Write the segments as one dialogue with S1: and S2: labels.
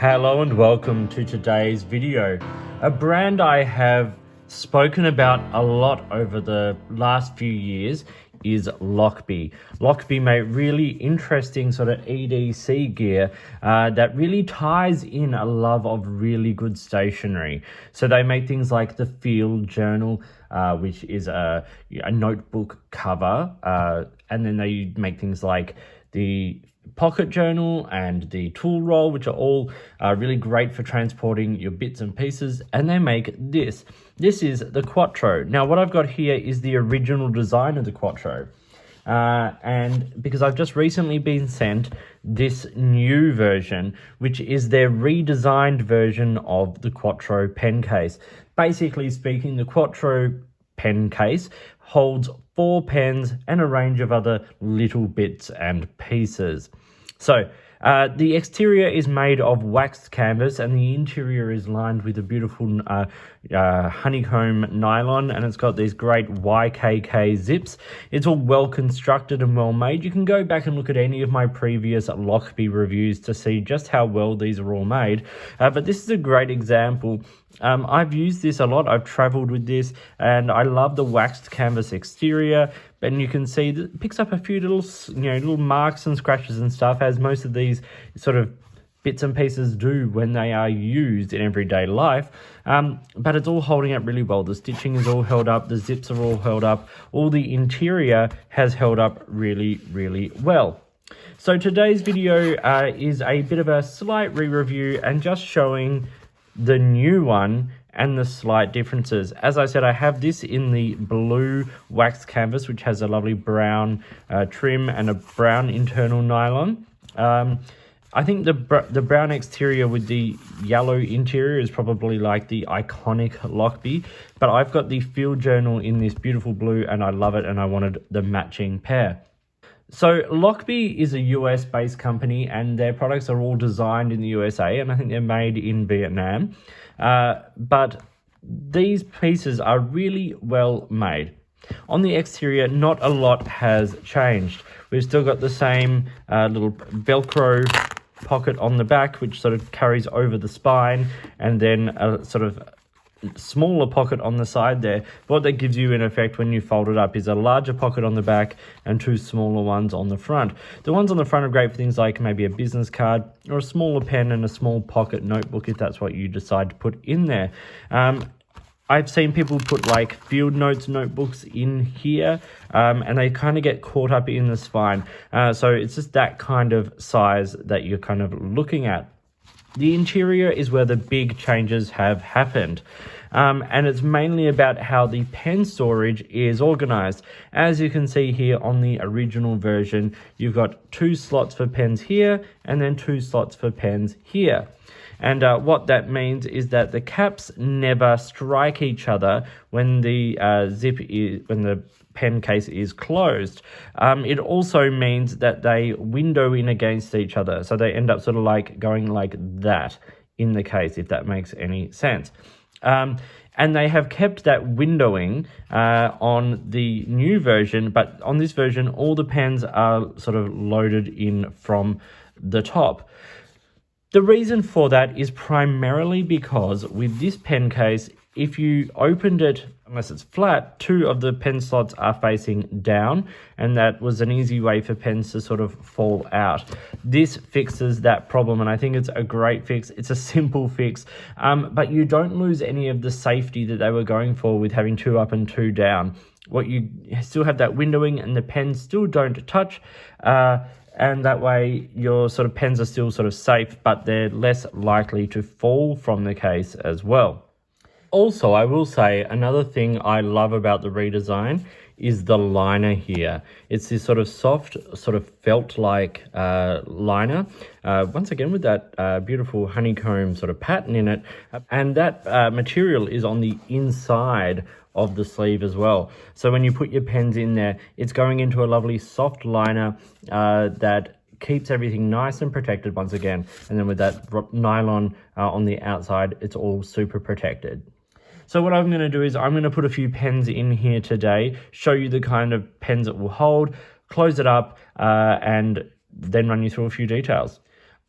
S1: Hello and welcome to today's video. A brand I have spoken about a lot over the last few years is Lochby. Lochby make really interesting sort of EDC gear that really ties in a love of really good stationery. So they make things like the Field Journal, which is a notebook cover, and then they make things like the pocket journal and the tool roll, which are all really great for transporting your bits and pieces. And they make this is the Quattro. Now what I've got here is the original design of the Quattro, and because I've just recently been sent this new version, which is their redesigned version of the Quattro pen case. Basically speaking, the Quattro pen case holds 4 pens and a range of other little bits and pieces. So the exterior is made of waxed canvas and the interior is lined with a beautiful honeycomb nylon, and it's got these great YKK zips. It's all well constructed and well made. You can go back and look at any of my previous Lochby reviews to see just how well these are all made. But this is a great example. I've used this a lot. I've traveled with this and I love the waxed canvas exterior. And you can see that it picks up a few little marks and scratches and stuff, as most of these sort of bits and pieces do when they are used in everyday life. But it's all holding up really well. The stitching is all held up. The zips are all held up. All the interior has held up really, really well. So today's video is a bit of a slight re-review and just showing the new one and the slight differences. As I said, I have this in the blue wax canvas, which has a lovely brown trim and a brown internal nylon. I think the brown exterior with the yellow interior is probably like the iconic Lochby, but I've got the Field Journal in this beautiful blue and I love it, and I wanted the matching pair. So Lochby is a US based company and their products are all designed in the USA, and I think they're made in Vietnam. But these pieces are really well made. On the exterior, not a lot has changed. We've still got the same little Velcro pocket on the back, which sort of carries over the spine, and then a sort of smaller pocket on the side there. What that gives you in effect when you fold it up is a larger pocket on the back and 2 smaller ones on the front. The ones on the front are great for things like maybe a business card or a smaller pen and a small pocket notebook if that's what you decide to put in there. I've seen people put like field notes notebooks in here, and they kind of get caught up in the spine. So it's just that kind of size that you're kind of looking at. The interior is where the big changes have happened. And it's mainly about how the pen storage is organized. As you can see here on the original version, you've got 2 slots for pens here and then 2 slots for pens here. And what that means is that the caps never strike each other when the when the pen case is closed. It also means that they window in against each other, so they end up sort of like going like that in the case, if that makes any sense. And they have kept that windowing on the new version, but on this version all the pens are sort of loaded in from the top. The reason for that is primarily because with this pen case, if you opened it, unless it's flat, 2 of the pen slots are facing down, and that was an easy way for pens to sort of fall out. This fixes that problem, and I think it's a great fix. It's a simple fix, but you don't lose any of the safety that they were going for with having 2 up and 2 down. What you still have that windowing, and the pens still don't touch, and that way your sort of pens are still sort of safe, but they're less likely to fall from the case as well. Also, I will say another thing I love about the redesign is the liner here. It's this sort of soft, sort of felt-like liner, once again with that beautiful honeycomb sort of pattern in it, and that material is on the inside of the sleeve as well. So when you put your pens in there, it's going into a lovely soft liner that keeps everything nice and protected once again. And then with that nylon on the outside, it's all super protected. So what I'm going to do is I'm going to put a few pens in here today, show you the kind of pens it will hold, close it up, and then run you through a few details.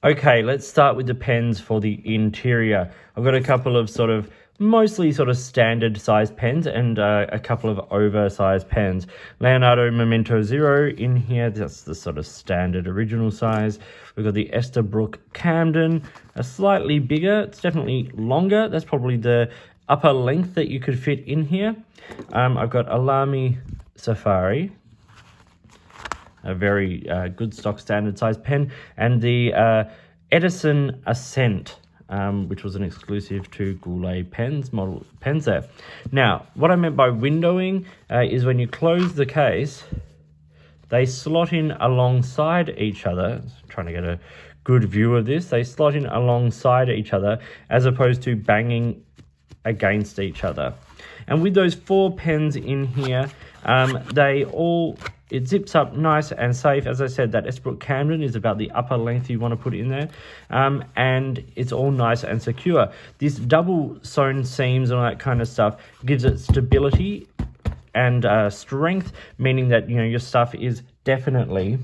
S1: Okay, let's start with the pens for the interior. I've got a couple of mostly standard size pens and a couple of oversized pens. Leonardo Memento Zero in here, that's the standard original size. We've got the Esterbrook Camden, a slightly bigger, it's definitely longer. That's probably the upper length that you could fit in here. I've got Alami Safari, a very good stock standard size pen, and the Edison Ascent, which was an exclusive to Goulet pens, model pens there. Now, what I meant by windowing is when you close the case, they slot in alongside each other. Trying to get a good view of this. They slot in alongside each other as opposed to banging against each other. And with those 4 pens in here, it zips up nice and safe. As I said, that Esterbrook Camden is about the upper length you want to put in there. And it's all nice and secure. This double sewn seams and all that kind of stuff gives it stability and strength, meaning that your stuff is definitely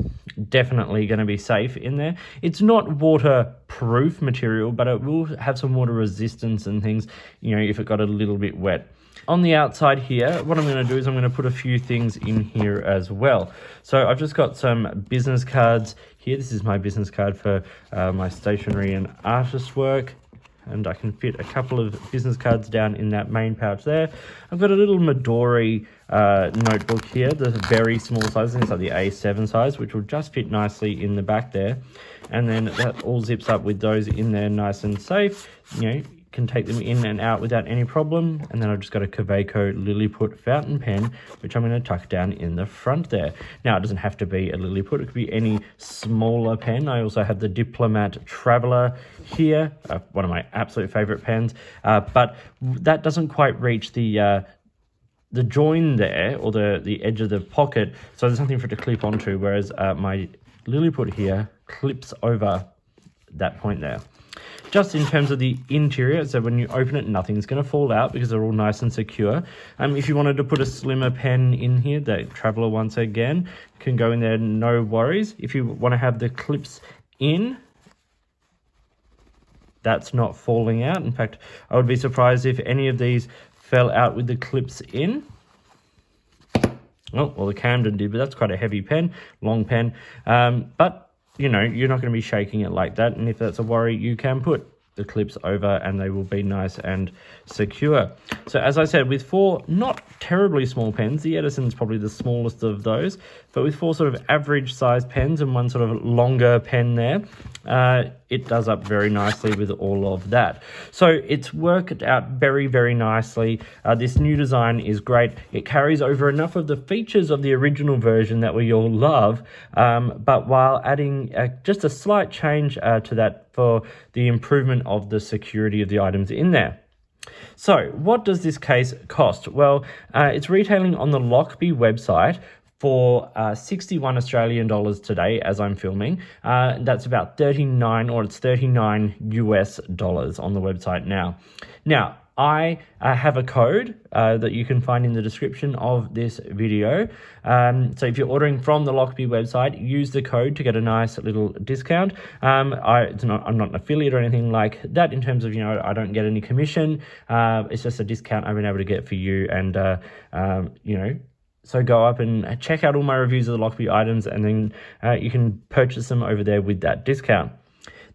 S1: going to be safe in there. It's not waterproof material, but it will have some water resistance and things, if it got a little bit wet. On the outside here, what I'm going to do is I'm going to put a few things in here as well. So I've just got some business cards here. This is my business card for my stationery and artist work. And I can fit a couple of business cards down in that main pouch there. I've got a little Midori notebook here, the very small size. It's like the A7 size, which will just fit nicely in the back there. And then that all zips up with those in there nice and safe. Can take them in and out without any problem. And then I've just got a Kaweco Lilliput fountain pen, which I'm going to tuck down in the front there. Now, it doesn't have to be a Lilliput. It could be any smaller pen. I also have the Diplomat Traveler here, one of my absolute favorite pens. But that doesn't quite reach the join there, or the edge of the pocket. So there's nothing for it to clip onto, whereas my Lilliput here clips over that point there. Just in terms of the interior, so when you open it, nothing's going to fall out because they're all nice and secure. If you wanted to put a slimmer pen in here, the Traveler once again can go in there, no worries. If you want to have the clips in, that's not falling out. In fact, I would be surprised if any of these fell out with the clips in. Oh, well, the Camden did, but that's quite a heavy pen, long pen. But you're not going to be shaking it like that. And if that's a worry, you can put the clips over and they will be nice and secure. So as I said, with 4 not terribly small pens, the Edison's probably the smallest of those, but with 4 average size pens and one longer pen there, it does up very nicely with all of that. So it's worked out very, very nicely. This new design is great. It carries over enough of the features of the original version that we all love, but while adding just a slight change to that for the improvement of the security of the items in there. So what does this case cost? Well, it's retailing on the Lochby website for 61 Australian dollars today as I'm filming. That's about 39 US dollars on the website now. Now, I have a code that you can find in the description of this video. So if you're ordering from the Lochby website, use the code to get a nice little discount. I'm not an affiliate or anything like that in terms of, I don't get any commission. It's just a discount I've been able to get for you. And, so go up and check out all my reviews of the Lochby items, and then you can purchase them over there with that discount.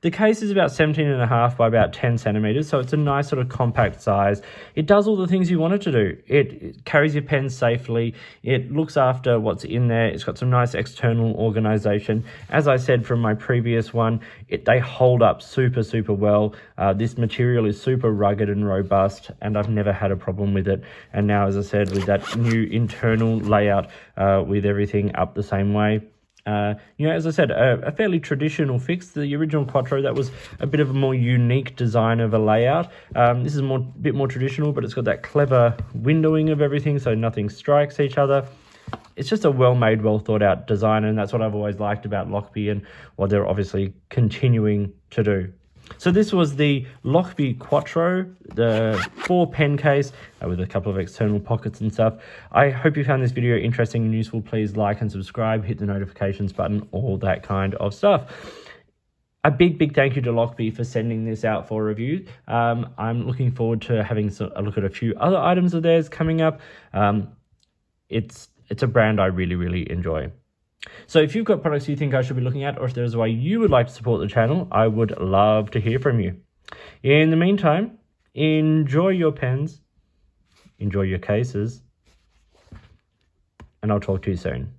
S1: The case is about 17.5 by about 10 centimeters, so it's a nice compact size. It does all the things you want it to do. It carries your pen safely. It looks after what's in there. It's got some nice external organization. As I said from my previous one, they hold up super, super well. This material is super rugged and robust, and I've never had a problem with it. And now, as I said, with that new internal layout, with everything up the same way, as I said, a fairly traditional fix. The original Quattro, that was a bit of a more unique design of a layout. This is a bit more traditional, but it's got that clever windowing of everything, so nothing strikes each other. It's just a well-made, well-thought-out design, and that's what I've always liked about Lochby and what they're obviously continuing to do. So this was the Lochby Quattro, the 4 pen case with a couple of external pockets and stuff. I hope you found this video interesting and useful. Please like and subscribe, hit the notifications button, all that kind of stuff. a big thank you to Lochby for sending this out for review. I'm looking forward to having a look at a few other items of theirs coming up. It's a brand I really enjoy. So if you've got products you think I should be looking at, or if there's a way you would like to support the channel, I would love to hear from you. In the meantime, enjoy your pens, enjoy your cases, and I'll talk to you soon.